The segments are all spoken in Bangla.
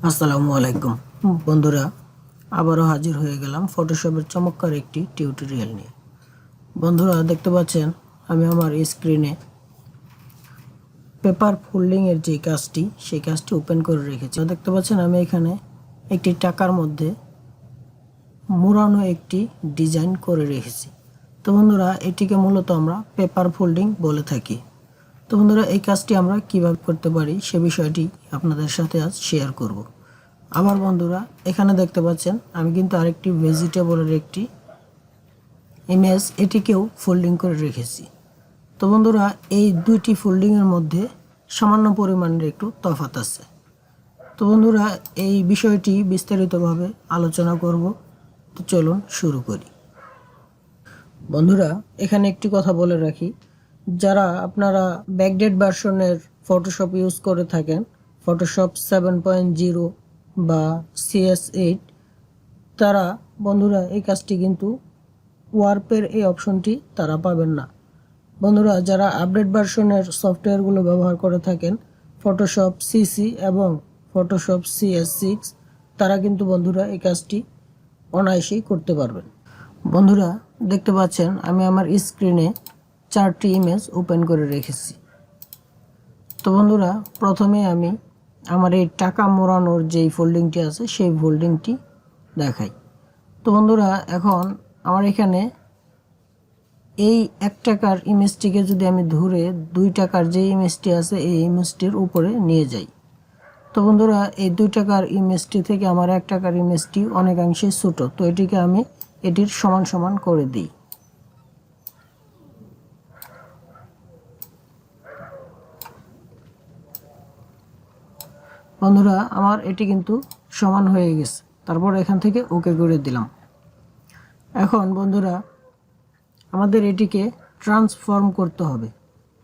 আসসালামু আলাইকুম বন্ধুরা, আবারও হাজির হয়ে গেলাম ফটোশপের চমৎকার একটি টিউটোরিয়াল নিয়ে। বন্ধুরা দেখতে পাচ্ছেন আমি আমার স্ক্রিনে পেপার ফোল্ডিংয়ের যে কাজটি সেই কাজটি ওপেন করে রেখেছি। দেখতে পাচ্ছেন আমি এখানে একটি টাকার মধ্যে মোড়ানো একটি ডিজাইন করে রেখেছি। তো বন্ধুরা এটিকে মূলত আমরা পেপার ফোল্ডিং বলে থাকি। তো বন্ধুরা এই কাজটি আমরা কিভাবে করতে পারি সে বিষয়টি আপনাদের সাথে আজ শেয়ার করব। আবার বন্ধুরা এখানে দেখতে পাচ্ছেন আমি কিন্তু আরেকটি ভেজিটেবলের একটি ইমেজ এটিকেও ফোল্ডিং করে রেখেছি। তো বন্ধুরা এই দুইটি ফোল্ডিংয়ের মধ্যে সামান্য পরিমাণের একটু তফাৎ আছে। তো বন্ধুরা এই বিষয়টি বিস্তারিতভাবে আলোচনা করব। তো চলুন শুরু করি। বন্ধুরা এখানে একটি কথা বলে রাখি, যারা আপনারা ব্যাকডেট ভার্সনের ফটোশপ ইউজ করে থাকেন, ফটোশপ 7.0 বা CS8, তারা বন্ধুরা এই কাজটি কিন্তু ওয়ার্পের এই অপশনটি তারা পাবেন না। বন্ধুরা যারা আপডেট ভার্সনের সফটওয়্যারগুলো ব্যবহার করে থাকেন, ফটোশপ CC এবং ফটোশপ CS6, তারা কিন্তু বন্ধুরা এই কাজটি অনায়াসেই করতে পারবেন। বন্ধুরা দেখতে পাচ্ছেন আমি আমার স্ক্রিনে 4টি ইমেজ ওপেন করে রেখেছি। তো বন্ধুরা প্রথমে আমি আমার এই টাকা মোড়ানোর যেই ফোল্ডিংটি আছে সেই ফোল্ডিংটি দেখাই। তো বন্ধুরা এখন আমার এখানে এই 1 টাকার ইমেজটিকে যদি আমি ধরে 2 টাকার যে ইমেজটি আছে এই ইমেজটির উপরে নিয়ে যাই, তো বন্ধুরা এই 2 টাকার ইমেজটি থেকে আমার 1 টাকার ইমেজটি অনেকাংশে ছোট। তো এটিকে আমি এটির সমান সমান করে দিই। বন্ধুরা আমার এটি কিন্তু সমান হয়ে গেছে। তারপর এখান থেকে ওকে করে দিলাম। এখন বন্ধুরা আমাদের এটিকে ট্রান্সফর্ম করতে হবে।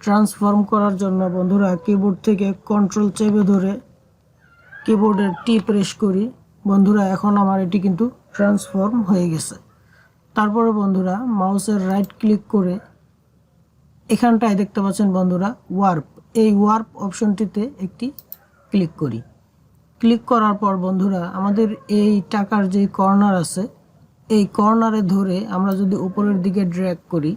ট্রান্সফর্ম করার জন্য বন্ধুরা কিবোর্ড থেকে কন্ট্রোল চেপে ধরে কিবোর্ডের টি প্রেস করি। বন্ধুরা এখন আমার এটি কিন্তু ট্রান্সফর্ম হয়ে গেছে। তারপরে বন্ধুরা মাউসের রাইট ক্লিক করে এখানটায় দেখতে পাচ্ছেন বন্ধুরা ওয়ার্প, এই ওয়ার্প অপশনটিতে একটি ক্লিক করি। ক্লিক করার পর বন্ধুরা আমাদের এই টাকার যে কর্নার আছে এই কর্নারে ধরে আমরা যদি উপরের দিকে ড্র্যাগ করি,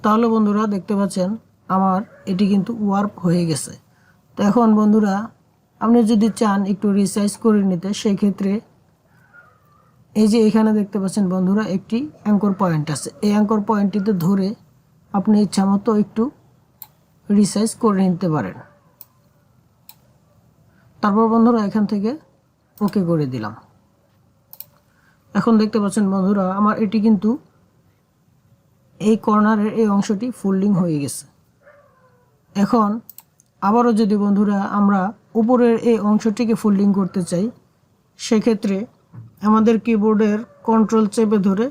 তাহলে বন্ধুরা দেখতে পাচ্ছেন আমার এটি কিন্তু ওয়ার্প হয়ে গেছে। তো এখন বন্ধুরা আপনি যদি চান একটু রিসাইজ করে নিতে, সেই ক্ষেত্রে এই যে এখানে দেখতে পাচ্ছেন বন্ধুরা একটি অ্যাঙ্কর পয়েন্ট আছে, এই অ্যাঙ্কর পয়েন্টটিতে ধরে আপনি ইচ্ছামতো একটু রিসাইজ করে নিতে পারেন। তারপর বন্ধুরা এখান থেকে ওকে করে দিলাম। এখন দেখতে পাচ্ছেন বন্ধুরা আমার এটি কিন্তু এই কর্নারের এই অংশটি ফোল্ডিং হয়ে গেছে। এখন আবারও যদি বন্ধুরা আমরা উপরের এই অংশটিকে ফোল্ডিং করতে চাই, সেক্ষেত্রে আমাদের কিবোর্ডের কন্ট্রোল চেপে ধরে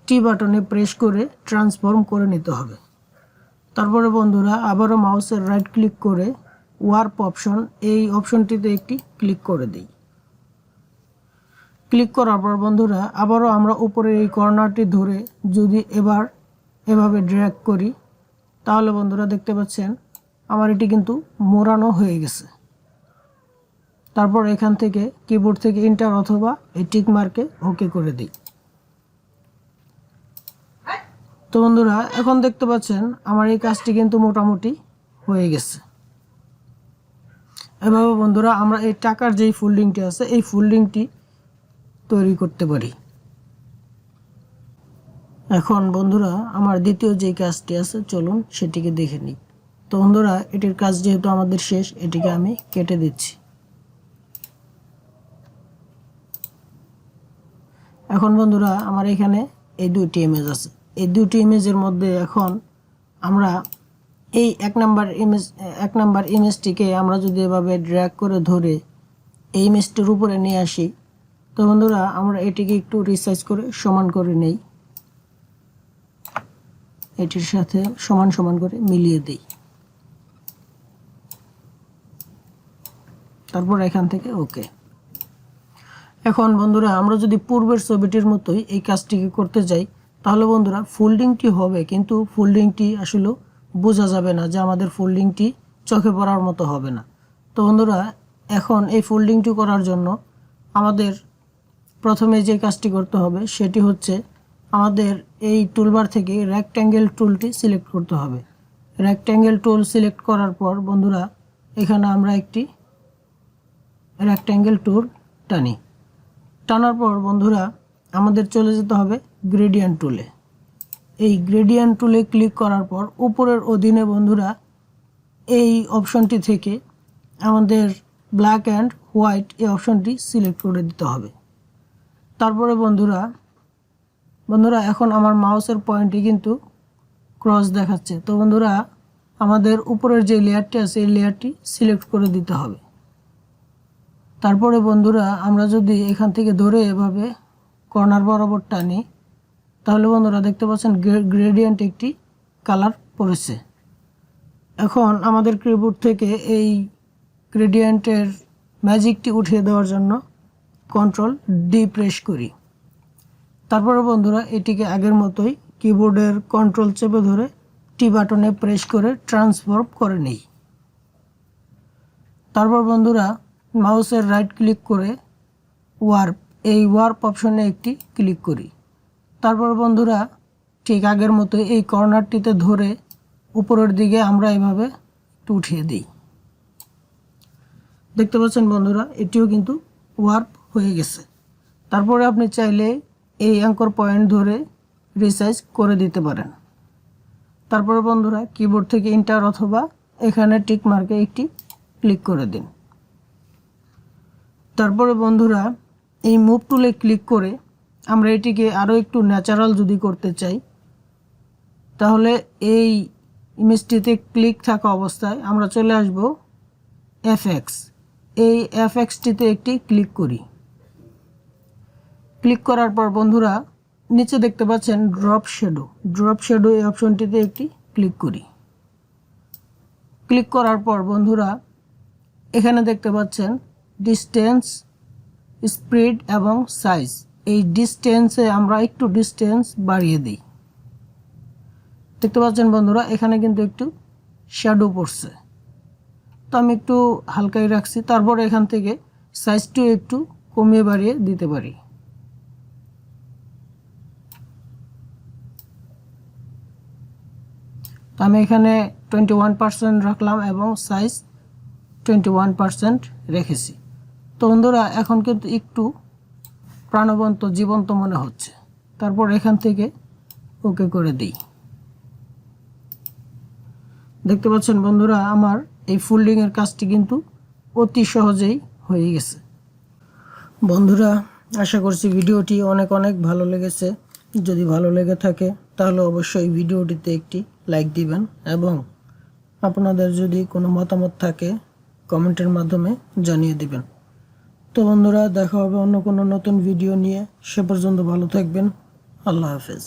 টি বাটনে প্রেস করে ট্রান্সফর্ম করে নিতে হবে। তারপরে বন্ধুরা আবারও মাউসের রাইট ক্লিক করে ওয়ার্প অপশন, এই অপশনটিতে একটি ক্লিক করে দিই। ক্লিক করার পর বন্ধুরা আবারও আমরা উপরে এই কর্নারটি ধরে যদি এবার এভাবে ড্র্যাগ করি, তাহলে বন্ধুরা দেখতে পাচ্ছেন আমার এটি কিন্তু মোড়ানো হয়ে গেছে। তারপর এখান থেকে কিবোর্ড থেকে এন্টার অথবা এই টিক মার্কে ওকে করে দিই। তো বন্ধুরা এখন দেখতে পাচ্ছেন আমার এই কাজটি কিন্তু মোটামুটি হয়ে গেছে। এভাবে বন্ধুরা আমরা এই টাকার যেই ফোল্ডিংটি আছে এই ফোল্ডিংটি তৈরি করতে পারি। এখন বন্ধুরা আমার দ্বিতীয় যে কাজটি আছে চলুন সেটিকে দেখে নিই। তো বন্ধুরা এটির কাজ যেহেতু আমাদের শেষ, এটিকে আমি কেটে দিচ্ছি। এখন বন্ধুরা আমার এখানে এই 2টি ইমেজ আছে, এই 2টি ইমেজের মধ্যে এখন আমরা এই 1 নাম্বার ইমেজটিকে আমরা যদি এভাবে ড্র্যাগ করে ধরে এই ইমেজটির উপরে নিয়ে আসি, তো বন্ধুরা আমরা এটিকে একটু রিসাইজ করে সমান করে নেই, এটির সাথে সমান সমান করে মিলিয়ে দিই। তারপর এখান থেকে ওকে। এখন বন্ধুরা আমরা যদি পূর্বের ছবিটির মতোই এই কাজটিকে করতে যাই, তাহলে বন্ধুরা ফোল্ডিংটি হবে, কিন্তু ফোল্ডিংটি আসলে বোঝা যাবে না, যে আমাদের ফোল্ডিংটি চোখে পড়ার মতো হবে না। তো বন্ধুরা এখন এই ফোল্ডিংটি করার জন্য আমাদের প্রথমে যে কাজটি করতে হবে সেটি হচ্ছে আমাদের এই টুলবার থেকে রেক্ট্যাঙ্গেল টুলটি সিলেক্ট করতে হবে। রেক্ট্যাঙ্গেল টুল সিলেক্ট করার পর বন্ধুরা এখানে আমরা একটি রেক্ট্যাঙ্গেল টুল টানার পর বন্ধুরা আমাদের চলে যেতে হবে গ্রেডিয়েন্ট টুলে। এই গ্রেডিয়েন্ট টুলে ক্লিক করার পর উপরের অধীনে বন্ধুরা এই অপশনটি থেকে আমাদের ব্ল্যাক অ্যান্ড হোয়াইট এই অপশনটি সিলেক্ট করে দিতে হবে। তারপরে বন্ধুরা এখন আমার মাউসের পয়েন্টটি কিন্তু ক্রস দেখাচ্ছে। তো বন্ধুরা আমাদের উপরের যে লেয়ারটি আছে এই লেয়ারটি সিলেক্ট করে দিতে হবে। তারপরে বন্ধুরা আমরা যদি এখান থেকে ধরে এভাবে কর্নার বরাবর টানি তাহলে বন্ধুরা দেখতে পাচ্ছেন গ্রেডিয়েন্ট একটি কালার পড়েছে। এখন আমাদের কিবোর্ড থেকে এই গ্রেডিয়েন্টের ম্যাজিকটি উঠিয়ে দেওয়ার জন্য কন্ট্রোল ডি প্রেস করি। তারপরে বন্ধুরা এটিকে আগের মতোই কিবোর্ডের কন্ট্রোল চেপে ধরে টি বাটনে প্রেস করে ট্রান্সফর্ম করে নিই। তারপর বন্ধুরা মাউসের রাইট ক্লিক করে এই ওয়ার্প অপশনে একটি ক্লিক করি। তারপর বন্ধুরা ঠিক আগের মতো এই কর্নারটিতে ধরে উপরের দিকে আমরা এভাবে উঠিয়ে দিই। দেখতে পাচ্ছেন বন্ধুরা এটিও কিন্তু ওয়ার্প হয়ে গেছে। তারপরে আপনি চাইলে এই অ্যাঙ্কর পয়েন্ট ধরে রিসাইজ করে দিতে পারেন। তারপরে বন্ধুরা কিবোর্ড থেকে এন্টার অথবা এখানে টিক মার্কে একটি ক্লিক করে দিন। তারপরে বন্ধুরা এই মুভ টুলে ক্লিক করে আমরা এটিকে আরও একটু ন্যাচারাল যদি করতে চাই তাহলে এই ইমেজটিতে ক্লিক থাকা অবস্থায় আমরা চলে আসব এফএক্স। এই এফএক্সটিতে একটি ক্লিক করি। ক্লিক করার পর বন্ধুরা নিচে দেখতে পাচ্ছেন ড্রপ শ্যাডো এই অপশনটিতে একটি ক্লিক করি। ক্লিক করার পর বন্ধুরা এখানে দেখতে পাচ্ছেন ডিস্টেন্স, স্প্রিড এবং সাইজ। এই ডিস্টেন্সে আমরা একটু ডিস্টেন্স বাড়িয়ে দিই। দেখতে পাচ্ছেন বন্ধুরা এখানে কিন্তু একটু শ্যাডো পড়ছে, তো আমি একটু হালকাই রাখছি। তারপর এখান থেকে সাইজটিও একটু কমিয়ে বাড়িয়ে দিতে পারি। তো আমি এখানে 21% রাখলাম এবং সাইজ 21% রেখেছি। তো বন্ধুরা এখন কিন্তু একটু প্রাণবন্ত জীবন্ত মনে হচ্ছে। তারপর এখান থেকে ওকে করে দিই। দেখতে পাচ্ছেন বন্ধুরা আমার এই ফোল্ডিংয়ের কাজটি কিন্তু অতি সহজেই হয়ে গেছে। বন্ধুরা আশা করছি ভিডিওটি অনেক ভালো লেগেছে। যদি ভালো লেগে থাকে তাহলে অবশ্যই ভিডিওটিতে একটি লাইক দিবেন এবং আপনাদের যদি কোনো মতামত থাকে কমেন্টের মাধ্যমে জানিয়ে দিবেন। তো বন্ধুরা দেখা হবে অন্য কোনো নতুন ভিডিও নিয়ে। সে পর্যন্ত ভালো থাকবেন। আল্লাহ হাফেজ।